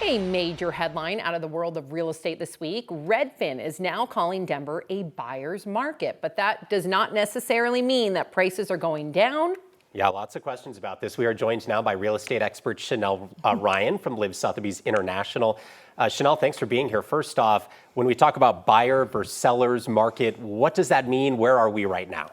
A major headline out of the world of real estate this week. Redfin is now calling Denver a buyer's market, but that does not necessarily mean that prices are going down. Yeah, lots of questions about this. We are joined now by real estate expert Chanel Ryan from Live Sotheby's International. Chanel, thanks for being here. First off, when we talk about buyer versus seller's market, what does that mean? Where are we right now?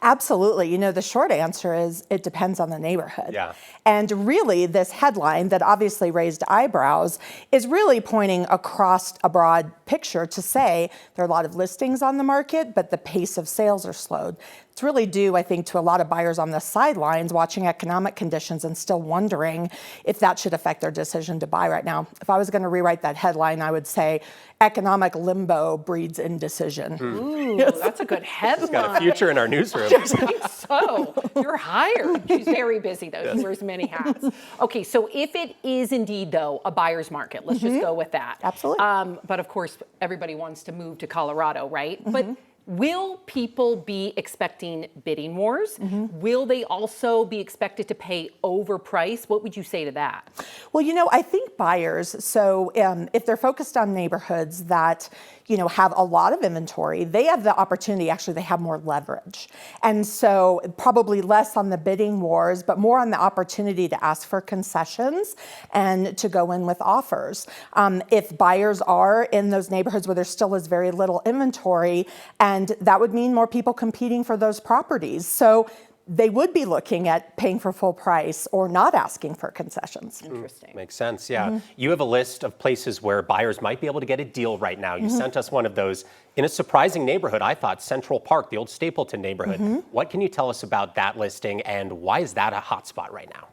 Absolutely. You know, the short answer is it depends on the neighborhood. Yeah. And really, this headline that obviously raised eyebrows is really pointing across a broad picture to say there are a lot of listings on the market, but the pace of sales are slowed. It's really due, I think, to a lot of buyers on the sidelines watching economic conditions and still wondering if that should affect their decision to buy right now. If I was going to rewrite that headline, I would say economic limbo breeds indecision. Ooh, that's a good headline. She's got a future in our newsroom. I think so. You're hired. She's very busy, though. She wears many hats. Okay, so if it is indeed, though, a buyer's market, let's just go with that. Absolutely. But of course, everybody wants to move to Colorado, right? But will people be expecting bidding wars? Will they also be expected to pay overprice? What would you say to that? Well, you know, I think buyers, so if they're focused on neighborhoods that, you know, have a lot of inventory, they have the opportunity, actually, they have more leverage. And so probably less on the bidding wars, but more on the opportunity to ask for concessions and to go in with offers. If buyers are in those neighborhoods where there still is very little inventory, and that would mean more people competing for those properties. So they would be looking at paying for full price or not asking for concessions. Interesting. Makes sense, yeah. You have a list of places where buyers might be able to get a deal right now. You sent us one of those in a surprising neighborhood, I thought, Central Park, the old Stapleton neighborhood. What can you tell us about that listing, and why is that a hot spot right now?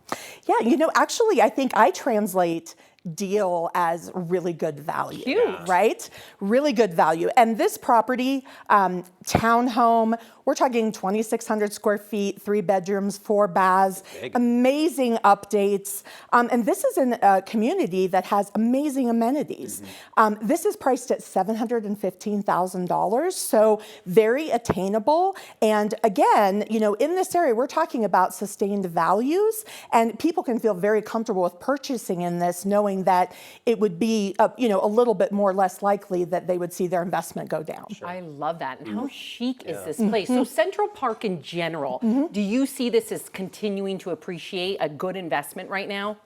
Yeah, you know, actually, I think I translate deal as really good value, Huge. right? Really good value. And this property, townhome, we're talking 2,600 square feet, 3 bedrooms, 4 baths, amazing updates. And this is in a community that has amazing amenities. This is priced at $715,000, so very attainable. And again, you know, in this area, we're talking about sustained values, and people can feel very comfortable with purchasing in this, knowing that it would be, you know, a little bit more less likely that they would see their investment go down. I love that. And how chic is this place? So Central Park in general, do you see this as continuing to appreciate a good investment right now?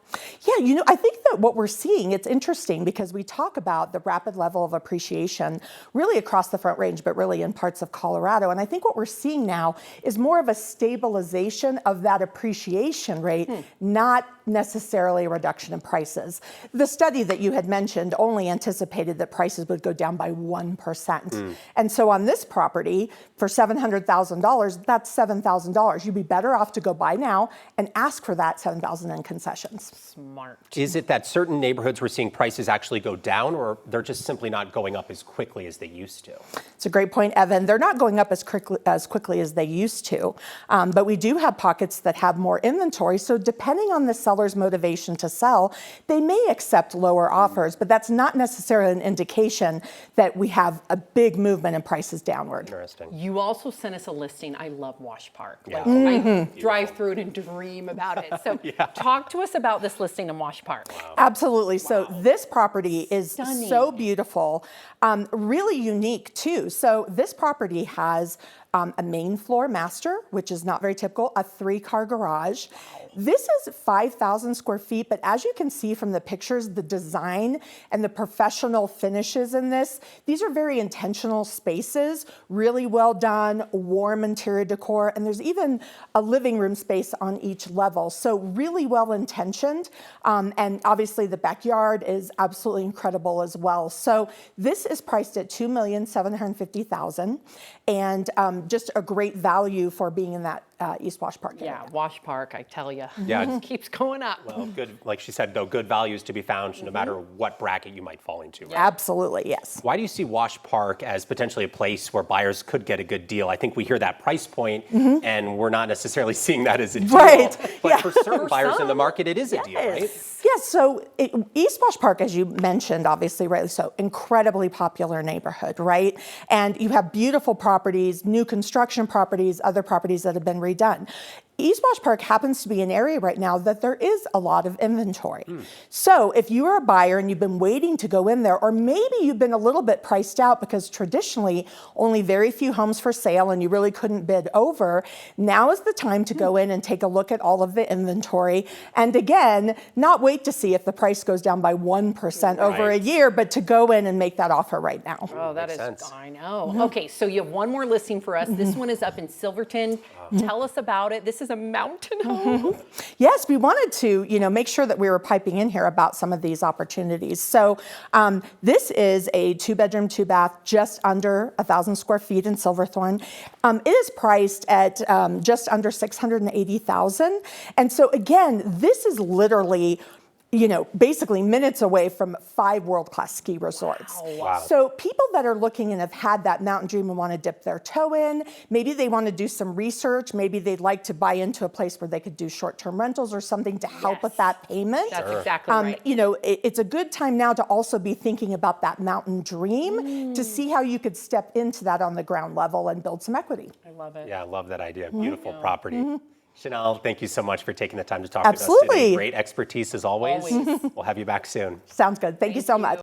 Yeah, you know, I think that what we're seeing, it's interesting because we talk about the rapid level of appreciation really across the Front Range, but really in parts of Colorado. And I think what we're seeing now is more of a stabilization of that appreciation rate, not necessarily a reduction in prices. The study that you had mentioned only anticipated that prices would go down by 1%. And so on this property, for $700,000, that's $7,000. You'd be better off to go buy now and ask for that $7,000 in concessions. Smart. Is it that certain neighborhoods we're seeing prices actually go down, or they're just simply not going up as quickly as they used to? It's a great point, Evan. They're not going up as quickly as they used to, but we do have pockets that have more inventory. So depending on the seller's motivation to sell, they may accept lower offers, but that's not necessarily an indication that we have a big movement in prices downward. Interesting. You also sent us a listing. I love Wash Park. Yeah. Like, I drive through it and dream about it. So talk to us about this listing in Wash Park. Absolutely. So this property is Stunning. so beautiful, really unique too. So this property has a main floor master, which is not very typical, a 3-car garage. This is 5,000 square feet, but as you can see from the pictures, the design and the professional finishes in this, these are very intentional spaces, really well done, warm interior decor, and there's even a living room space on each level. So really well intentioned, and obviously the backyard is absolutely incredible as well. So this is priced at $2,750,000, and just a great value for being in that East Wash Park area. Yeah, Wash Park, I tell you. Yeah. It keeps going up. Well, good, like she said, though, good values to be found no matter what bracket you might fall into. Right? Absolutely, yes. Why do you see Wash Park as potentially a place where buyers could get a good deal? I think we hear that price point, and we're not necessarily seeing that as a deal. Right. But for certain buyers in the market, it is a deal, right? Yes, so East Wash Park, as you mentioned, obviously, rightly so, incredibly popular neighborhood, right? And you have beautiful properties, new construction properties, other properties that have been redone. East Wash Park happens to be an area right now that there is a lot of inventory. So if you are a buyer and you've been waiting to go in there, or maybe you've been a little bit priced out because traditionally only very few homes for sale and you really couldn't bid over, now is the time to go in and take a look at all of the inventory. And again, not wait to see if the price goes down by 1% over a year, but to go in and make that offer right now. Oh, that is, sense. I know. Okay, so you have one more listing for us. This one is up in Silverton. Tell us about it. This is a mountain home. Yes, we wanted to, make sure that we were piping in here about some of these opportunities. So this is a 2-bedroom, 2-bath, just under 1,000 square feet in Silverthorne. It is priced at just under $680,000. And so again, this is literally basically minutes away from 5 world-class ski resorts. Wow. So people that are looking and have had that mountain dream and want to dip their toe in, maybe they want to do some research, maybe they'd like to buy into a place where they could do short-term rentals or something to help with that payment. That's exactly right. It's a good time now to also be thinking about that mountain dream to see how you could step into that on the ground level and build some equity. I love it. Yeah, I love that idea. Beautiful property. Chanel, thank you so much for taking the time to talk Absolutely. with us today. Great expertise as always. We'll have you back soon. Sounds good. Thank you so much.